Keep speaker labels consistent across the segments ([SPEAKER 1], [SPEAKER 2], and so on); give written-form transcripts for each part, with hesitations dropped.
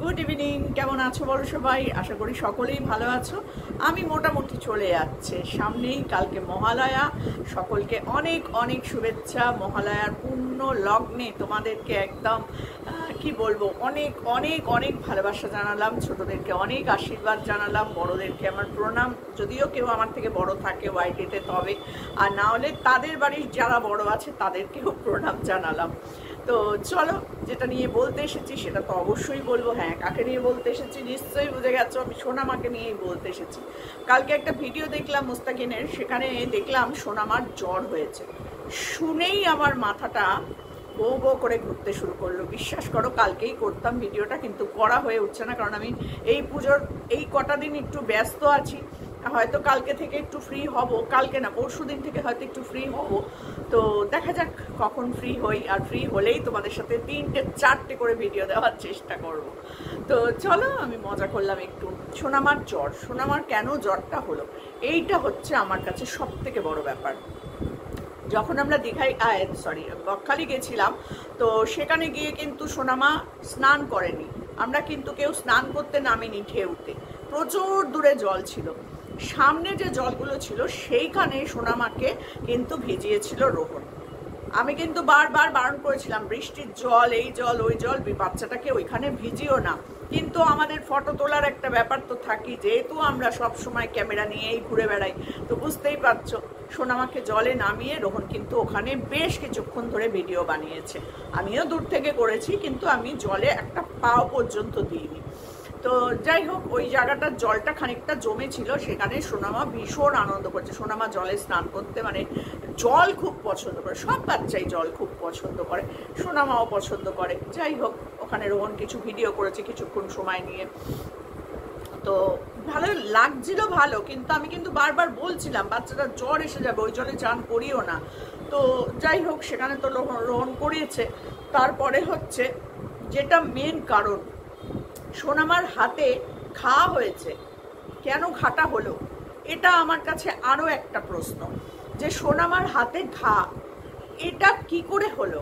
[SPEAKER 1] Good evening, কেমন আছো বলো সবাই? আশা করি সকলেই ভালো আছো। আমি মোটামুটি চলে যাচ্ছে, সামনেই কালকে মহালয়া। সকলকে অনেক অনেক শুভেচ্ছা। মহালয়ার পূর্ণ লগ্নে তোমাদেরকে একদম কি বলবো, অনেক অনেক অনেক ভালোবাসা জানালাম, ছোটদেরকে অনেক আশীর্বাদ জানালাম, বড়দেরকে আমার প্রণাম। যদিও কেউ আমার থেকে বড় থাকে ওয়াইটিতে, তবে আর না হলে তাদের বাড়ির যারা বড় আছে তাদেরকেও প্রণাম জানালাম। তো চলো, যেটা নিয়ে বলতে এসেছি সেটা তো অবশ্যই বলবো। হ্যাঁ, কাকে নিয়ে বলতে এসেছি নিশ্চয়ই বুঝে গেছো, আমি সোনামাকে নিয়েই বলতে এসেছি। কালকে একটা ভিডিও দেখলাম মুস্তাকিনের, সেখানে দেখলাম সোনামার জ্বর হয়েছে। শুনেই আমার মাথাটা বো বো করে ঘুরতে শুরু করলো। বিশ্বাস করো, কালকেই করতাম ভিডিওটা, কিন্তু করা হয়ে উঠছে না, কারণ আমি এই পুজোর এই কটা দিন একটু ব্যস্ত আছি। হয়তো কালকে থেকে একটু ফ্রি হব, কালকে না পরশু দিন থেকে হয়তো একটু ফ্রি হব। তো দেখা যাক কখন ফ্রি হই, আর ফ্রি হলেই তোমাদের সাথে 3-4টে করে ভিডিও দেওয়ার চেষ্টা করব। তো চলো, আমি মজা করলাম একটু। সোনামার জ্বর, সোনামার কেন জ্বরটা হলো, এইটা হচ্ছে আমার কাছে সব থেকে বড় ব্যাপার। যখন আমরা দীঘায় বকখালি গেছিলাম, তো সেখানে গিয়ে কিন্তু সোনামা স্নান করেনি। আমরা কিন্তু কেউ স্নান করতে নামিনি ঢেউতে, প্রচুর দূরে জল ছিল। সামনে যে জলগুলো ছিল সেইখানে সোনামাকে কিন্তু ভিজিয়েছিল রোহন। আমি কিন্তু বারবার বারণ করেছিলাম, বৃষ্টির জল, এই জল ওই জল, বাচ্চাটাকে ওইখানে ভিজিও না। কিন্তু আমাদের ফটো তোলার একটা ব্যাপার তো থাকি, যেহেতু আমরা সব সময় ক্যামেরা নিয়েই ঘুরে বেড়াই, তো বুঝতেই পারছো। সোনামাকে জলে নামিয়ে রোহন কিন্তু ওখানে বেশ কিছুক্ষণ ধরে ভিডিও বানিয়েছে। আমিও দূর থেকে করেছি, কিন্তু আমি জলে একটা পাও পর্যন্ত দিইনি। তো যাই হোক, ওই জায়গাটার জলটা খানিকটা জমে ছিল, সেখানে সোনামা ভীষণ আনন্দ করছে। সোনামা জলে স্নান করতে মানে জল খুব পছন্দ করে, সব বাচ্চাই জল খুব পছন্দ করে, সোনামাও পছন্দ করে। যাই হোক, ওখানে রোহন কিছু ভিডিও করেছে কিছুক্ষণ সময় নিয়ে, তো ভালো লাগছিল ভালো। কিন্তু আমি কিন্তু বারবার বলছিলাম বাচ্চাটা জ্বর এসে যাবে, ওই জলে চান করিও না। তো যাই হোক, সেখানে তো রোহন করিয়েছে। তারপরে হচ্ছে যেটা মেন কারণ, সোনামার হাতে ঘা হয়েছে। কেন ঘাটা হলো, এটা আমার কাছে আরও একটা প্রশ্ন, যে সোনামার হাতে ঘা এটা কি করে হলো।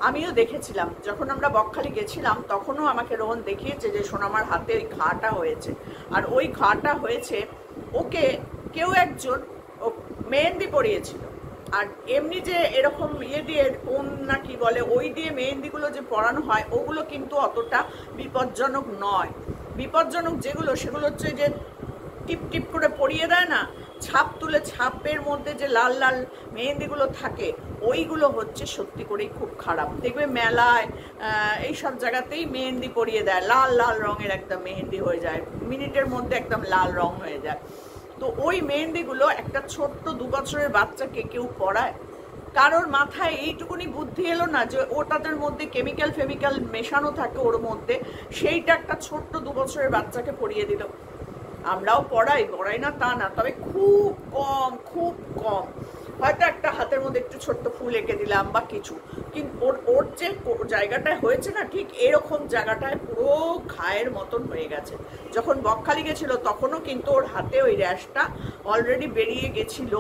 [SPEAKER 1] আমিও দেখেছিলাম যখন আমরা বকখালি গেছিলাম, তখনও আমাকে রোহন দেখিয়েছে যে সোনামার হাতে ওই ঘাটা হয়েছে। আর ওই ঘাটা হয়েছে, ওকে কেউ একজন মেহেন্দি পরিয়েছিল। আর এমনি যে এরকম দিয়ে কোন না কি বলে, ওই দিয়ে মেহেন্দিগুলো যে পরানো হয়, ওগুলো কিন্তু অতটা বিপজ্জনক নয়। বিপজ্জনক যেগুলো, সেগুলো হচ্ছে যে টিপ টিপ করে পরিয়ে দেয় না, ছাপ তুলে ছাপের মধ্যে যে লাল লাল মেহেন্দিগুলো থাকে, ওইগুলো হচ্ছে সত্যি করেই খুব খারাপ। দেখবে মেলায় এইসব জায়গাতেই মেহেন্দি পরিয়ে দেয়, লাল লাল রঙের একদম মেহেন্দি হয়ে যায়, মিনিটের মধ্যে একদম লাল রং হয়ে যায়। তো ওই মেহেন্দিগুলো একটা ছোট্ট 2 বছরের বাচ্চাকে কেউ পরায়? কারোর মাথায় এইটুকুনি বুদ্ধি এলো না যে ওটাদের মধ্যে কেমিক্যাল ফেমিক্যাল মেশানো থাকে ওর মধ্যে, সেইটা একটা ছোট্ট 2 বছরের বাচ্চাকে পরিয়ে দিল। আমরাও পড়াই না তা না, তবে খুব কম, খুব কম। হয়তো একটা হাতের মধ্যে একটু ছোট্ট ফুল এঁকে দিলাম বা কিছু, কিন্তু ওর যে জায়গাটায় হয়েছে না, ঠিক এরকম জায়গাটায় পুরো ঘায়ের মতন হয়ে গেছে। যখন বকখালি গেছিল তখনও কিন্তু ওর হাতে ওই র্যাশটা অলরেডি বেরিয়ে গেছিল,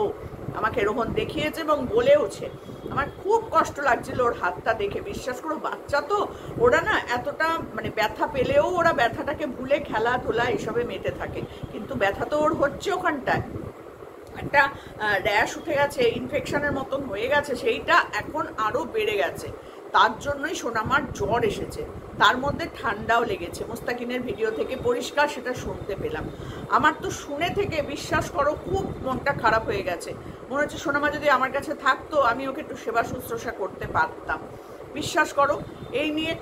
[SPEAKER 1] আমাকে রোহন দেখিয়েছে এবং বলেওছে। আমার খুব কষ্ট লাগছিল ওর হাতটা দেখে। বিশ্বাস করো, বাচ্চা তো, ওরা না এতটা মানে ব্যথা পেলেও ওরা ব্যথাটাকে ভুলে খেলাধুলা এসবে মেতে থাকে, কিন্তু ব্যথা তো ওর হচ্ছে ওখানটায়, একটা র্যাশ উঠে গেছে, ইনফেকশনের মতন হয়ে গেছে, সেইটা এখন আরও বেড়ে গেছে। তার জন্যই সোনামার জ্বর এসেছে, তার মধ্যে ঠান্ডাও লেগেছে। মুস্তাকিনের ভিডিও থেকে পরিষ্কার সেটা শুনতে পেলাম। আমার তো শুনে থেকে বিশ্বাস করো খুব মনটা খারাপ হয়ে গেছে। মনে হচ্ছে সোনামা যদি আমার কাছে থাকতো, আমি ওকে একটু সেবা শুশ্রূষা করতে পারতাম। বিশ্বাস করো, এই নিয়ে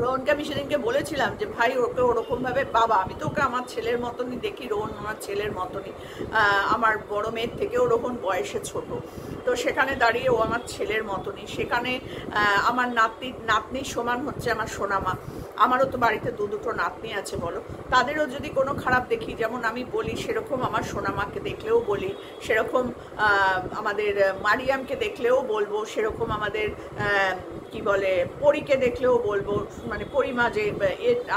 [SPEAKER 1] রোহনকে আমি সেদিনকে বলেছিলাম যে ভাই, ওকে ওরকমভাবে, বাবা আমি তো ওকে আমার ছেলের মতনই দেখি, রোহন আমার ছেলের মতনই, আমার বড় মেয়ের থেকেও রোহন বয়সে ছোট, তো সেখানে দাঁড়িয়ে ও আমার ছেলের মতনই। সেখানে আমার নাতনির সমান হচ্ছে আমার সোনামা। আমারও তো বাড়িতে দুটো নাতনি আছে, বলো, তাদেরও যদি কোনো খারাপ দেখি, যেমন আমি বলি সেরকম আমার সোনামাকে দেখলেও বলি, সেরকম আমাদের মারিয়ামকে দেখলেও বলবো, সেরকম আমাদের কি বলে পরীকে দেখলেও বলবো, মানে পরিমা যে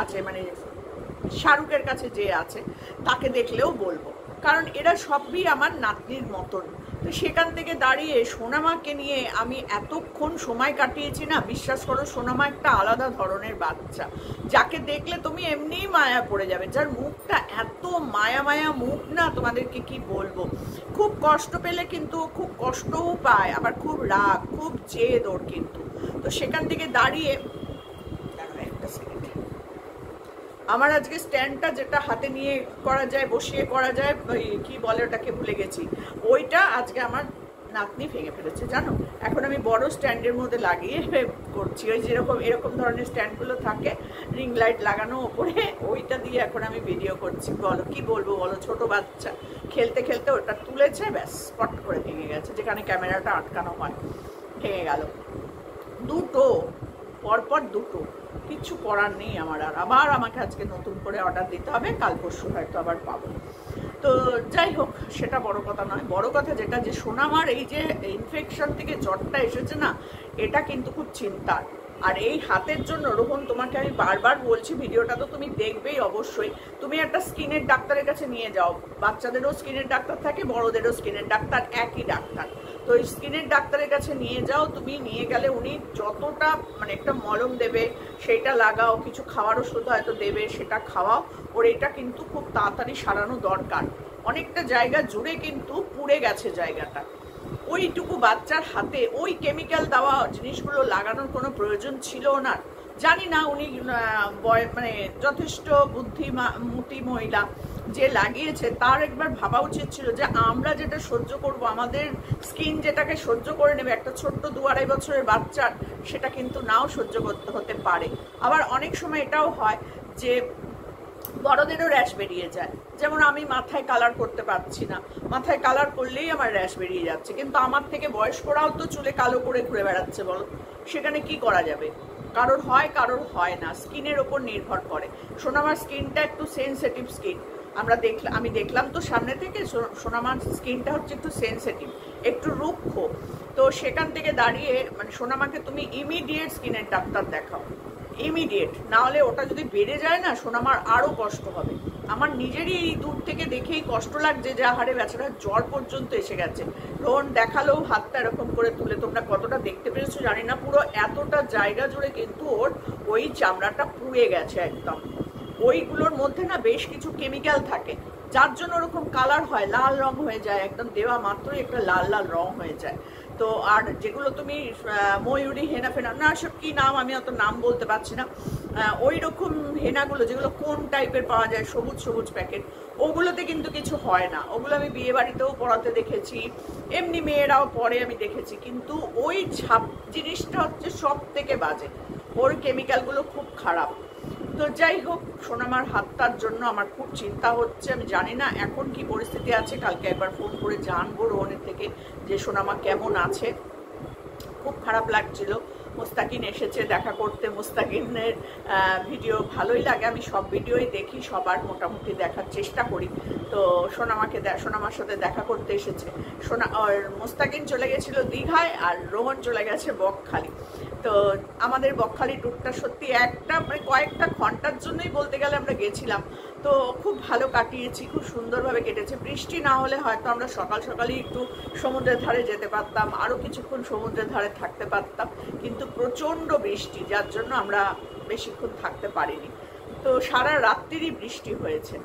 [SPEAKER 1] আছে, মানে শাহরুখের কাছে যে আছে, তাকে দেখলেও বলবো, কারণ এরা সবই আমার নাতনির মতন। তো সেখান থেকে দাঁড়িয়ে সোনামাকে নিয়ে আমি এতক্ষণ সময় কাটিয়েছি না, বিশ্বাস করো সোনামা একটা আলাদা ধরনের বাচ্চা, যাকে দেখলে তুমি এমনিই মায়া পড়ে যাবে, যার মুখটা এত মায়া মায়া মুখ না, তোমাদেরকে কি বলবো। খুব কষ্ট পেলে কিন্তু খুব কষ্টও পায়, আবার খুব রাগ, খুব জেদ ওর কিন্তু। তো সেখান থেকে দাঁড়িয়ে একটা সেকেন্ড, আমার আজকে স্ট্যান্ডটা যেটা হাতে নিয়ে করা যায়, বসিয়ে করা যায়, কি বলে ওটাকে ভুলে গেছি, ওইটা আজকে আমার নাতনি ভেঙে ফেলেছে জানো। এখন আমি বড় স্ট্যান্ডের মধ্যে লাগিয়ে করছি, ওই যেরকম এরকম ধরনের স্ট্যান্ডগুলো থাকে রিং লাইট লাগানো ওপরে, ওইটা দিয়ে এখন আমি ভিডিও করছি। বলো কি বলবো বলো, ছোট বাচ্চা খেলতে খেলতে ওটা তুলেছে, ব্যাস স্পট করে ভেঙে গেছে, যেখানে ক্যামেরাটা আটকানো হয় ভেঙে গেল। দুটো পরপর দুটো, কিছু করার নেই আমার। আর আবার আমাকে আজকে নতুন করে অর্ডার দিতে হবে, কাল পরশু হয়তো আবার পাবো। তো যাই হোক, সেটা বড় কথা নয়। বড় কথা যেটা, যে সোনামার এই যে ইনফেকশন থেকে জ্বরটা এসেছে না, এটা কিন্তু খুব চিন্তার। আর এই হাতের জন্য রোহন, তোমাকে আমি বারবার বলছি, ভিডিওটা তো তুমি দেখবেই অবশ্যই, তুমি একটা স্কিনের ডাক্তারের কাছে নিয়ে যাও। বাচ্চাদেরও স্কিনের ডাক্তার থাকে, বড়দেরও স্কিনের ডাক্তার, একই ডাক্তার। তো এই স্কিনের ডাক্তারের কাছে নিয়ে যাও, তুমি নিয়ে গেলে উনি যতটা মানে একটা মলম দেবে সেইটা লাগাও, কিছু খাওয়ার ওষুধ হয়তো দেবে সেটা খাওয়াও। ওর এটা কিন্তু খুব তাড়াতাড়ি সারানো দরকার। অনেকটা জায়গা জুড়ে কিন্তু পুড়ে গেছে জায়গাটা। ওইটুকু বাচ্চার হাতে ওই কেমিক্যাল দেওয়া জিনিসগুলো লাগানোর কোনো প্রয়োজন ছিল না। জানি না উনি মানে যথেষ্ট বুদ্ধিমতী মহিলা যে লাগিয়েছে, তার একবার ভাবা উচিত ছিল যে আমরা যেটা সহ্য করব, আমাদের স্কিন যেটাকে সহ্য করে নেবে একটা ছোট্ট 2-2.5 বছরের বাচ্চার, সেটা কিন্তু নাও সহ্য করতে হতে পারে। আবার অনেক সময় এটাও হয় যে বড়দেরও র্যাশ বেরিয়ে যায়। যেমন আমি মাথায় কালার করতে পারছি না, মাথায় কালার করলেই আমার র্যাশ বেরিয়ে যাচ্ছে, কিন্তু আমার থেকে বয়স্করাও তো চুলে কালো করে ঘুরে বেড়াচ্ছে, বলো সেখানে কি করা যাবে? কারোর হয় কারোর হয় না, স্কিনের ওপর নির্ভর করে। সোনামার স্কিনটা একটু সেনসিটিভ স্কিন, আমি দেখলাম তো সামনে থেকে, সোনামার স্কিনটা হচ্ছে একটু সেনসিটিভ, একটু রুক্ষ। তো সেখান থেকে দাঁড়িয়ে মানে সোনামাকে তুমি ইমিডিয়েট স্কিনের ডাক্তার দেখাও, ইমিডিয়েট, না হলে ওটা যদি বেড়ে যায় না, সোনামার আরো কষ্ট হবে। আমার নিজেরই এই দূর থেকে দেখেই কষ্ট লাগছে যে আহারে বেচারা জ্বর পর্যন্ত এসে গেছে। রোহন দেখালো হাতটা এরকম করে তুলে, তোমরা কতটা দেখতে পেরেছো জানি না, পুরো এতটা জায়গা জুড়ে কিন্তু ওর ওই চামড়াটা পুড়ে গেছে একদম। ওইগুলোর মধ্যে না বেশ কিছু কেমিক্যাল থাকে, যার জন্য ওরকম কালার হয়, লাল রং হয়ে যায়, একদম দেওয়া মাত্রই একটা লাল লাল রং হয়ে যায়। তো আর যেগুলো তুমি ময়ূরী হেনা ফেনা না, সব কি নাম আমি অত নাম বলতে পারছি না, ওই রকম হেনাগুলো যেগুলো কোন টাইপের পাওয়া যায়, সবুজ সবুজ প্যাকেট, ওগুলোতে কিন্তু কিছু হয় না। ওগুলো আমি বিয়ে বাড়িতেও পড়াতে দেখেছি, এমনি মেয়েরাও পরে আমি দেখেছি, কিন্তু ওই ছাপ জিনিসটা হচ্ছে সব থেকে বাজে, ওর কেমিক্যালগুলো খুব খারাপ। তো যাই হোক, সোনামার হাতটার জন্য আমার খুব চিন্তা হচ্ছে। আমি জানি না এখন কি পরিস্থিতি আছে, কালকে একবার ফোন করে জানবো রোহনের থেকে যে সোনামা কেমন আছে। খুব খারাপ লাগছিল। মুস্তাকিন এসেছে দেখা করতে, মুস্তাকিনের ভিডিও ভালোই লাগে, আমি সব ভিডিওই দেখি, সবার মোটামুটি দেখার চেষ্টা করি। তো সোনামার সাথে দেখা করতে এসেছে। মুস্তাকিন চলে গেছিল দীঘায়, আর রোহন চলে গেছে বকখালি। তো আমাদের বকখালি ট্যুরটা সত্যি একটা মানে কয়েকটা ঘন্টার জন্যই বলতে গেলে আমরা গেছিলাম। তো খুব ভালো কাটিয়েছি, খুব সুন্দরভাবে কেটেছে। বৃষ্টি না হলে হয়তো আমরা সকাল সকালই একটু সমুদ্রের ধারে যেতে পারতাম, আরও কিছুক্ষণ সমুদ্রের ধারে থাকতে পারতাম, কিন্তু প্রচণ্ড বৃষ্টি, যার জন্য আমরা বেশিক্ষণ থাকতে পারিনি। তো সারা রাত্রিরই বৃষ্টি হয়েছে।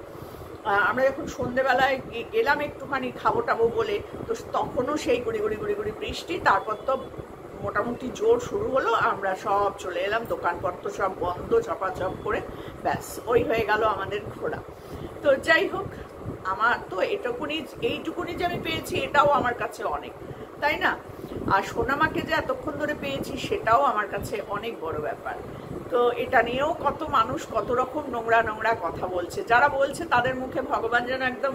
[SPEAKER 1] আমরা যখন সন্ধেবেলায় গেলাম একটুখানি খাবো টাবো বলে, তো তখনও সেই গুড়ি গুড়ি গুড়ি গুড়ি বৃষ্টি। তারপর তো মোটামুটি জোর শুরু হলো, আমরা সব চলে এলাম, দোকানপত্র সব বন্ধ, চপাচপ করে, ব্যাস ওই হয়ে গেল আমাদের ঘোরা। তো যাই হোক, আমার তো এইটুকুনি যে আমি পেয়েছি, এটাও আমার কাছে অনেক, তাই না? আর সোনামাকে যে এতক্ষণ ধরে পেয়েছি, সেটাও আমার কাছে অনেক বড় ব্যাপার। তো এটা নিয়েও কত মানুষ কত রকম নোংরা নোংরা কথা বলছে, যারা বলছে তাদের মুখে ভগবান যেন একদম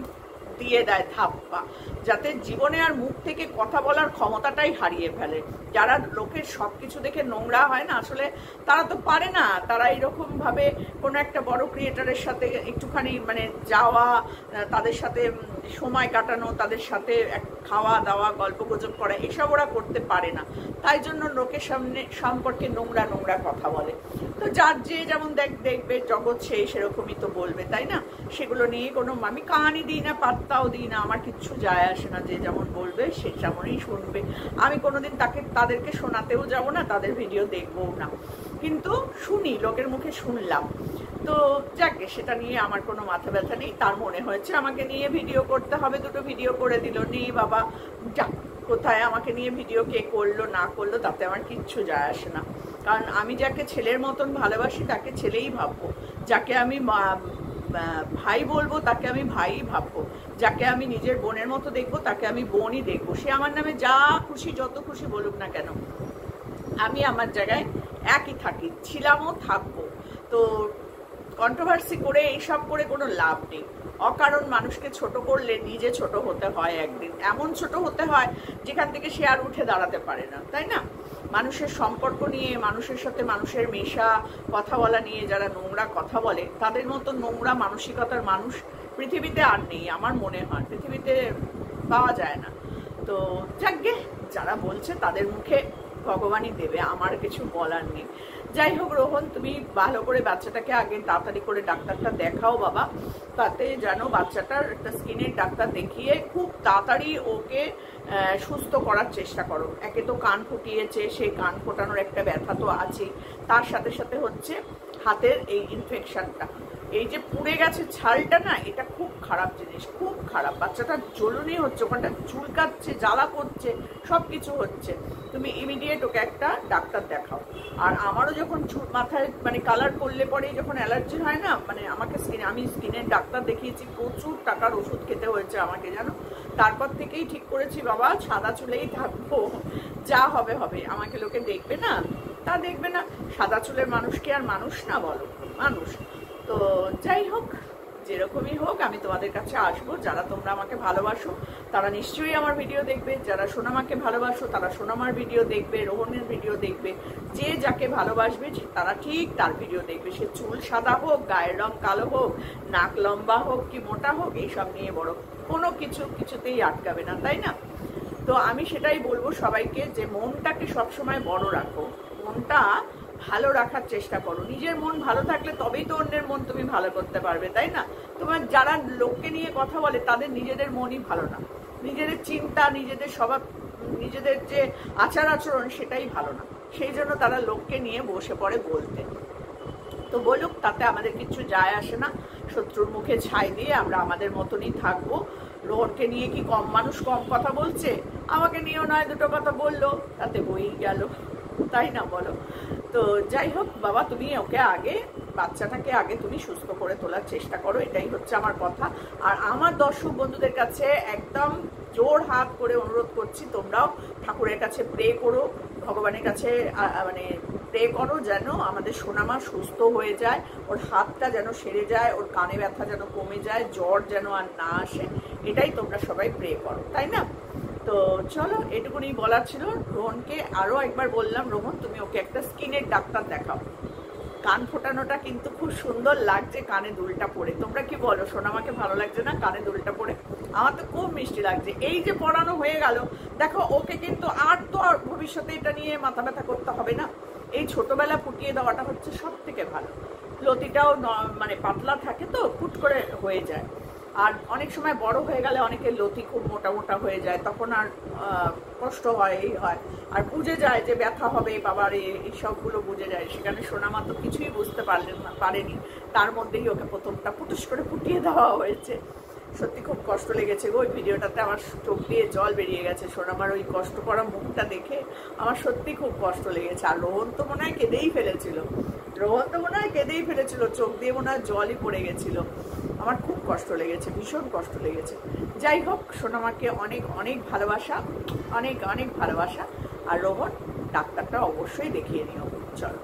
[SPEAKER 1] দিয়ে দেয় ধাপ্পা, যাতে জীবনে আর মুখ থেকে কথা বলার ক্ষমতাটাই হারিয়ে ফেলে। যারা লোকের সব কিছু দেখে নোংরা হয় না, আসলে তারা তো পারে না, তারা এইরকম ভাবে কোনো একটা বড় ক্রিয়েটারের সাথে একটুখানি মানে যাওয়া, তাদের সাথে সময় কাটানো, তাদের সাথে খাওয়া দাওয়া গল্প গুজব করা, এসব ওরা করতে পারে না। তাই জন্য লোকের সামনে সম্পর্কে নোংরা নোংরা কথা বলে। তো যার যে যেমন দেখবে, জগৎ সেই সেরকমই তো বলবে, তাই না? সেগুলো নিয়ে কোনো আমি কাহানি দিই না, পাত্তাও দিই না, আমার কিচ্ছু যায় আসে না, যে যেমন বলবে সে তেমনই শুনবে। আমি কোনোদিন তাদেরকে শোনাতেও যাব না, তাদের ভিডিও দেখবও না, কিন্তু শুনি, লোকের মুখে শুনলাম। তো যাকে, সেটা নিয়ে আমার কোনো মাথা ব্যথা নেই। তার মনে হয়েছে আমাকে নিয়ে ভিডিও করতে হবে, দুটো ভিডিও করে দিল, নেই বাবা যাক, কোথায় আমাকে নিয়ে ভিডিও কে করলো না করলো তাতে আমার কিচ্ছু যায় আসে না। কারণ আমি যাকে ছেলের মতন ভালোবাসি তাকে ছেলেই ভাববো, যাকে আমি ভাই বলবো তাকে আমি ভাইই ভাববো, যাকে আমি নিজের বোনের মতো দেখবো তাকে আমি বোনই দেখবো। সে আমার নামে যা খুশি যত খুশি বলুক না কেন, আমি আমার জায়গায় একই থাকি, ছিলামও থাকবো। তো কন্ট্রোভার্সি করে এইসব করে কোনো লাভ নেই। অকারণ মানুষকে ছোট করলে নিজে ছোট হতে হয়, একদিন এমন ছোট হতে হয় যেখান থেকে সে আর উঠে দাঁড়াতে পারে না, তাই না? মানুষের সম্পর্ক নিয়ে, মানুষের সাথে মানুষের মেশা, কথা বলা নিয়ে যারা নোংরা কথা বলে, তাদের মতো নোংরা মানসিকতার মানুষ পৃথিবীতে আর নেই আমার মনে হয়, পৃথিবীতে পাওয়া যায় না। তো যাকগে, যারা বলছে তাদের মুখে ভগবানই দেবে, আমার কিছু বলার নেই। যাই হোক রোহন, তুমি ভালো করে বাচ্চাটাকে আগে তাড়াতাড়ি করে ডাক্তারটা দেখাও বাবা, তাতে যেন বাচ্চাটার একটা স্কিনের ডাক্তার দেখিয়ে খুব তাড়াতাড়ি ওকে সুস্থ করার চেষ্টা করো। একে তো কান ফুটিয়েছে, সেই কান ফোটানোর একটা ব্যথা তো আছেই, তার সাথে সাথে হচ্ছে হাতের এই ইনফেকশনটা, এই যে পুড়ে গেছে ছালটা না, এটা খুব খারাপ জিনিস, খুব খারাপ। বাচ্চাটার জ্বলুনি হচ্ছে, ওখানটা চুলকাচ্ছে, জ্বালা করছে, সব কিছু হচ্ছে। তুমি ইমিডিয়েট ওকে একটা ডাক্তার দেখাও। আর আমারও যখন মাথায় মানে কালার করলে পরে যখন অ্যালার্জি হয় না, মানে আমাকে আমি স্কিনের ডাক্তার দেখিয়েছি, প্রচুর টাকার ওষুধ খেতে হয়েছে আমাকে, জানো। তারপর থেকেই ঠিক করেছি বাবা সাদা চুলেই থাকবো, যা হবে হবে। আমাকে লোকে দেখবে না, তা দেখবে না, সাদা চুলের মানুষকে আর মানুষ না বলো, মানুষ। তো যাই হোক, যেরকমই হোক আমি তোমাদের কাছে আসবো। যারা তোমরা আমাকে ভালোবাসো তারা নিশ্চয়ই আমার ভিডিও দেখবে, যারা সোনামাকে ভালোবাসো তারা সোনামার ভিডিও দেখবে, রোহনের ভিডিও দেখবে। যে যাকে ভালোবাসবে তারা ঠিক তার ভিডিও দেখবে, সে চুল সাদা হোক, গায়ের রং কালো হোক, নাক লম্বা হোক কি মোটা হোক, এইসব নিয়ে বড় কোনো কিছুতেই আটকাবে না, তাই না? তো আমি সেটাই বলবো সবাইকে, যে মনটাকে সবসময় বড় রাখো, মনটা ভালো রাখার চেষ্টা করো। নিজের মন ভালো থাকলে তবেই তো অন্যের মন তুমি ভালো করতে পারবে, তাই না? তোমার যারা লোককে নিয়ে কথা বলে তাদের নিজেদের মনই ভালো না, নিজেদের চিন্তা, নিজেদের স্বভাব, নিজেদের যে আচার আচরণ সেটাই ভালো না, সেই জন্য তারা লোককে নিয়ে বসে পড়ে বলতে। তো বলুক, তাতে আমাদের কিছু যায় আসে না, শত্রুর মুখে ছাই দিয়ে আমরা আমাদের মতনই থাকবো। রোহনকে নিয়ে কি কম মানুষ কম কথা বলছে? আমাকে নিয়েও নয় দুটো কথা বললো, তাতে বই গেল, তাই না বলো? তো যাই হোক বাবা, তুমি ওকে আগে, বাচ্চাটাকে আগে তুমি সুস্থ করে তোলার চেষ্টা করো, এটাই হচ্ছে আমার কথা। আর আমার দর্শক বন্ধুদের কাছে একদম জোর হাত করে অনুরোধ করছি, তোমরাও ঠাকুরের কাছে প্রে করো, ভগবানের কাছে মানে প্রে করো যেন আমাদের সোনামা সুস্থ হয়ে যায়, ওর হাতটা যেন সেরে যায়, ওর কানে ব্যথা যেন কমে যায়, জ্বর যেন আর না আসে, এটাই তোমরা সবাই প্রে করো, তাই না? তো চলো, এটুকুনি বলার ছিল। রোহনকে আরো একবার বললাম, রোহন তুমি ওকে একটা স্কিনের ডাক্তার দেখাও। কান ফোটানোটা কিন্তু খুব সুন্দর লাগছে কানে দুলটা পরে, তোমরা কি বলো? সোনামাকে ভালো লাগছে না কানে দুলটা পরে? আমার তো খুব মিষ্টি লাগছে। এই যে পড়ানো হয়ে গেল, দেখো ওকে কিন্তু আর তো আর ভবিষ্যতে এটা নিয়ে মাথা ব্যথা করতে হবে না। এই ছোটবেলা ফুটিয়ে দেওয়াটা হচ্ছে সব থেকে ভালো। লতিটাও মানে পাতলা থাকে তো, ফুট করে হয়ে যায়। আর অনেক সময় বড় হয়ে গেলে অনেকের লতি খুব মোটা মোটা হয়ে যায়, তখন আর কষ্ট হয়, এই হয়, আর বুঝে যায় যে ব্যথা হবে বাবার, এই সবগুলো বুঝে যায়। সেখানে সোনামা তো কিছুই বুঝতে পারেনি, তার মধ্যেই ওকে প্রথমটা পুটুস করে ফুটিয়ে দেওয়া হয়েছে। সত্যি খুব কষ্ট লেগেছে গো, ওই ভিডিওটাতে আমার চোখ দিয়ে জল বেরিয়ে গেছে। সোনামার ওই কষ্ট করা মুখটা দেখে আমার সত্যি খুব কষ্ট লেগেছে। আর রোহন তো মনে হয় কেঁদেই ফেলেছিল, চোখ দিয়ে মনে হয় জলই পড়ে গেছিল। আমার খুব কষ্ট লেগেছে, ভীষণ কষ্ট লেগেছে। যাই হোক, সোনামাকে অনেক অনেক ভালোবাসা, অনেক অনেক ভালোবাসা। আর রোহন, ডাক্তারটা অবশ্যই দেখিয়ে নিও, চলো।